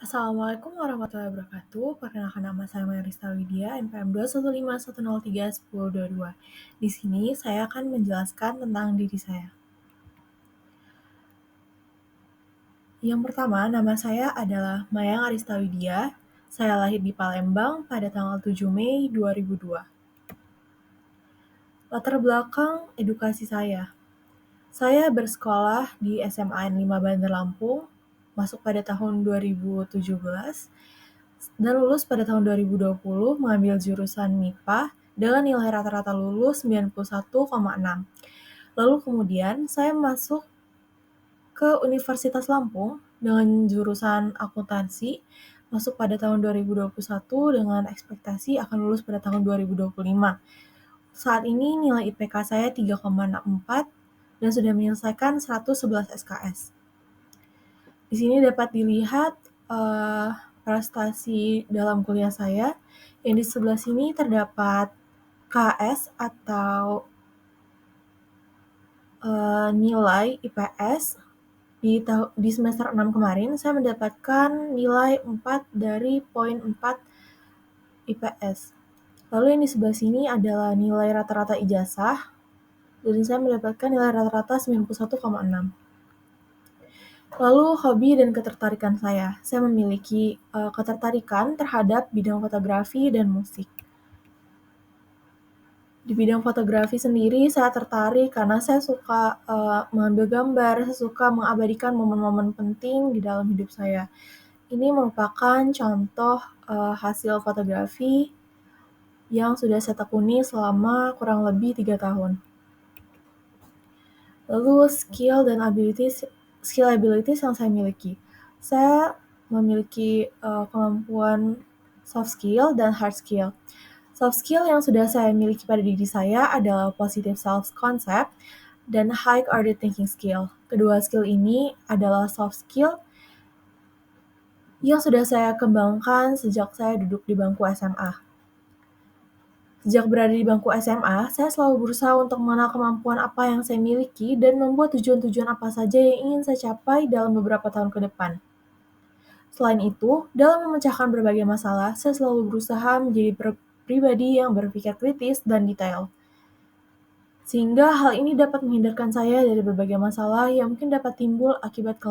Assalamualaikum warahmatullahi wabarakatuh. Perkenalkan nama saya Marista Widya, NPM 2151031031022. Di sini saya akan menjelaskan tentang diri saya. Yang pertama, nama saya adalah Mayang Arista Widya. Saya lahir di Palembang pada tanggal 7 Mei 2002. Latar belakang edukasi saya. Saya bersekolah di SMA N 5 Bandar Lampung, masuk pada tahun 2017, dan lulus pada tahun 2020 mengambil jurusan MIPA dengan nilai rata-rata lulus 91,6. Lalu kemudian saya masuk ke Universitas Lampung dengan jurusan akuntansi, masuk pada tahun 2021 dengan ekspektasi akan lulus pada tahun 2025. Saat ini nilai IPK saya 3,64 dan sudah menyelesaikan 111 SKS. Di sini dapat dilihat prestasi dalam kuliah saya. Yang di sebelah sini terdapat KS atau nilai IPS. Di semester 6 kemarin saya mendapatkan nilai 4 dari poin 4 IPS. Lalu yang di sebelah sini adalah nilai rata-rata ijazah, dan saya mendapatkan nilai rata-rata 91,6. Lalu hobi dan ketertarikan saya memiliki ketertarikan terhadap bidang fotografi dan musik. Di bidang fotografi sendiri saya tertarik karena saya suka mengambil gambar, saya suka mengabadikan momen-momen penting di dalam hidup saya. Ini merupakan contoh hasil fotografi yang sudah saya tekuni selama kurang lebih 3 tahun. Lalu skill abilities yang saya miliki. Saya memiliki kemampuan soft skill dan hard skill. Soft skill yang sudah saya miliki pada diri saya adalah positive self-concept dan high order thinking skill. Kedua skill ini adalah soft skill yang sudah saya kembangkan sejak saya duduk di bangku SMA. Sejak berada di bangku SMA, saya selalu berusaha untuk mengenal kemampuan apa yang saya miliki dan membuat tujuan-tujuan apa saja yang ingin saya capai dalam beberapa tahun ke depan. Selain itu, dalam memecahkan berbagai masalah, saya selalu berusaha menjadi pribadi yang berpikir kritis dan detail. Sehingga hal ini dapat menghindarkan saya dari berbagai masalah yang mungkin dapat timbul akibat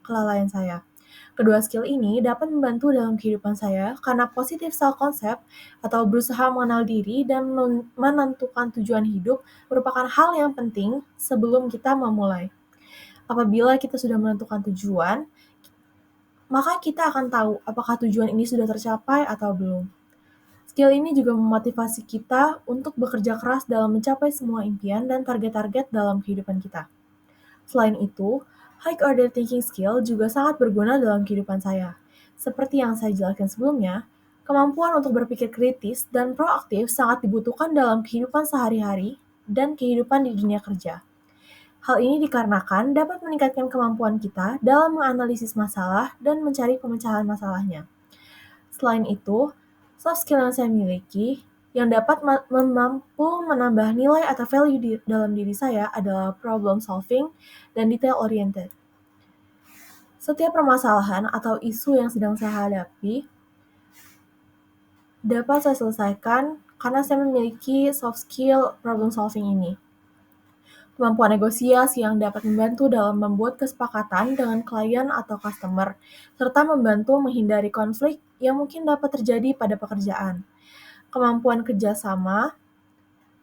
kelalaian saya. Kedua skill ini dapat membantu dalam kehidupan saya karena positive self-concept atau berusaha mengenal diri dan menentukan tujuan hidup merupakan hal yang penting sebelum kita memulai. Apabila kita sudah menentukan tujuan, maka kita akan tahu apakah tujuan ini sudah tercapai atau belum. Skill ini juga memotivasi kita untuk bekerja keras dalam mencapai semua impian dan target-target dalam kehidupan kita. Selain itu, high order thinking skill juga sangat berguna dalam kehidupan saya. Seperti yang saya jelaskan sebelumnya, kemampuan untuk berpikir kritis dan proaktif sangat dibutuhkan dalam kehidupan sehari-hari dan kehidupan di dunia kerja. Hal ini dikarenakan dapat meningkatkan kemampuan kita dalam menganalisis masalah dan mencari pemecahan masalahnya. Selain itu, soft skill yang saya miliki yang dapat mampu menambah nilai atau value dalam diri saya adalah problem solving dan detail oriented. Setiap permasalahan atau isu yang sedang saya hadapi dapat saya selesaikan karena saya memiliki soft skill problem solving ini. Kemampuan negosiasi yang dapat membantu dalam membuat kesepakatan dengan klien atau customer, serta membantu menghindari konflik yang mungkin dapat terjadi pada pekerjaan. Kemampuan kerjasama,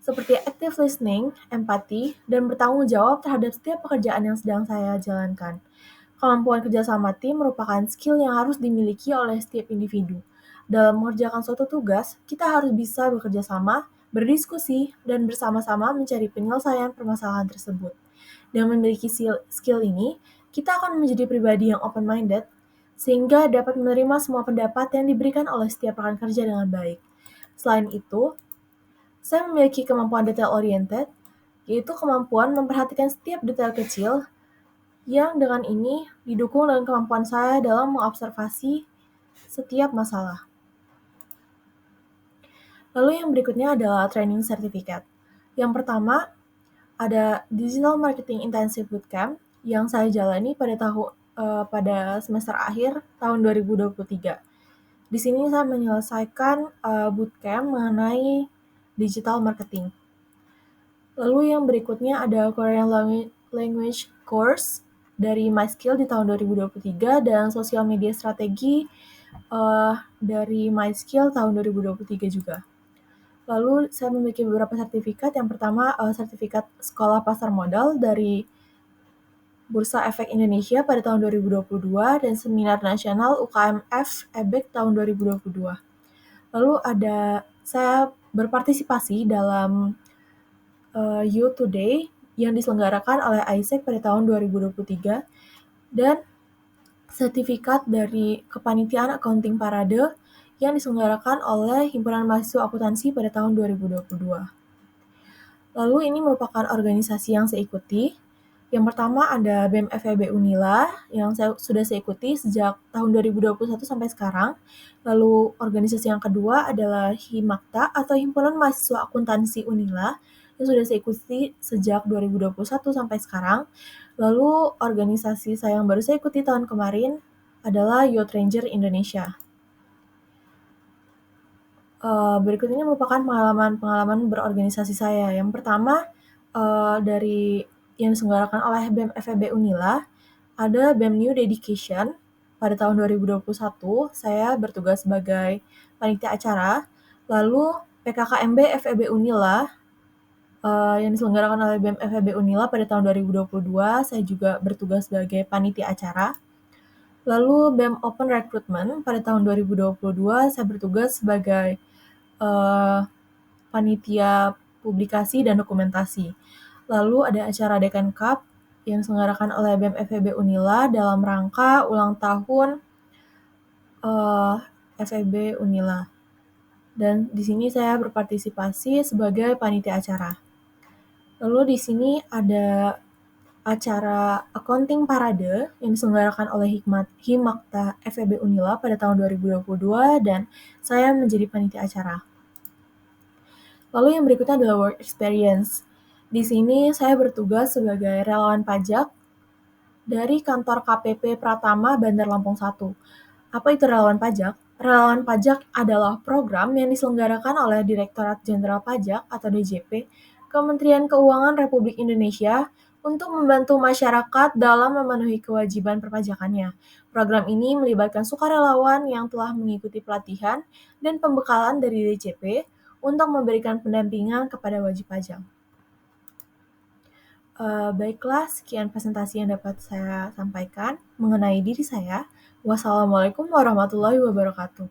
seperti active listening, empati, dan bertanggung jawab terhadap setiap pekerjaan yang sedang saya jalankan. Kemampuan kerjasama tim merupakan skill yang harus dimiliki oleh setiap individu. Dalam mengerjakan suatu tugas, kita harus bisa bekerja sama, berdiskusi, dan bersama-sama mencari penyelesaian permasalahan tersebut. Dengan memiliki skill ini, kita akan menjadi pribadi yang open-minded, sehingga dapat menerima semua pendapat yang diberikan oleh setiap rekan kerja dengan baik. Selain itu, saya memiliki kemampuan detail-oriented, yaitu kemampuan memperhatikan setiap detail kecil yang dengan ini didukung dengan kemampuan saya dalam mengobservasi setiap masalah. Lalu yang berikutnya adalah training certificate. Yang pertama, ada Digital Marketing Intensive Bootcamp yang saya jalani pada pada semester akhir tahun 2023. Di sini saya menyelesaikan bootcamp mengenai digital marketing. Lalu yang berikutnya ada Korean Language Course dari MySkill di tahun 2023 dan sosial media strategi dari MySkill tahun 2023 juga. Lalu saya memiliki beberapa sertifikat. Yang pertama sertifikat sekolah pasar modal dari Bursa Efek Indonesia pada tahun 2022 dan Seminar Nasional UKMF EBEK tahun 2022. Lalu saya berpartisipasi dalam You Today yang diselenggarakan oleh AIESEC pada tahun 2023 dan sertifikat dari Kepanitiaan Accounting Parade yang diselenggarakan oleh Himpunan Mahasiswa Akuntansi pada tahun 2022. Lalu ini merupakan organisasi yang saya ikuti. Yang pertama ada BEM FEB Unila yang sudah saya ikuti sejak tahun 2021 sampai sekarang. Lalu organisasi yang kedua adalah HIMAKTA atau Himpunan Mahasiswa Akuntansi Unila yang sudah saya ikuti sejak 2021 sampai sekarang. Lalu organisasi saya yang baru saya ikuti tahun kemarin adalah Youth Ranger Indonesia. Berikut ini merupakan pengalaman berorganisasi saya. Yang pertama, dari yang diselenggarakan oleh BEM FEB Unila, ada BEM New Dedication. Pada tahun 2021, saya bertugas sebagai panitia acara. Lalu PKKMB FEB Unila, yang diselenggarakan oleh BEM FEB Unila pada tahun 2022, saya juga bertugas sebagai panitia acara. Lalu BEM Open Recruitment pada tahun 2022, saya bertugas sebagai panitia publikasi dan dokumentasi. Lalu ada acara Dekan Cup yang diselenggarakan oleh BEM FEB Unila dalam rangka ulang tahun FEB Unila. Dan di sini saya berpartisipasi sebagai panitia acara. Lalu di sini ada acara Accounting Parade yang diselenggarakan oleh HIMAKTA FEB Unila pada tahun 2022 dan saya menjadi panitia acara. Lalu yang berikutnya adalah work experience. Di sini saya bertugas sebagai relawan pajak dari kantor KPP Pratama Bandar Lampung 1. Apa itu relawan pajak? Relawan pajak adalah program yang diselenggarakan oleh Direktorat Jenderal Pajak atau DJP, Kementerian Keuangan Republik Indonesia untuk membantu masyarakat dalam memenuhi kewajiban perpajakannya. Program ini melibatkan sukarelawan yang telah mengikuti pelatihan dan pembekalan dari DJP untuk memberikan pendampingan kepada wajib pajak. Baiklah, sekian presentasi yang dapat saya sampaikan mengenai diri saya. Wassalamualaikum warahmatullahi wabarakatuh.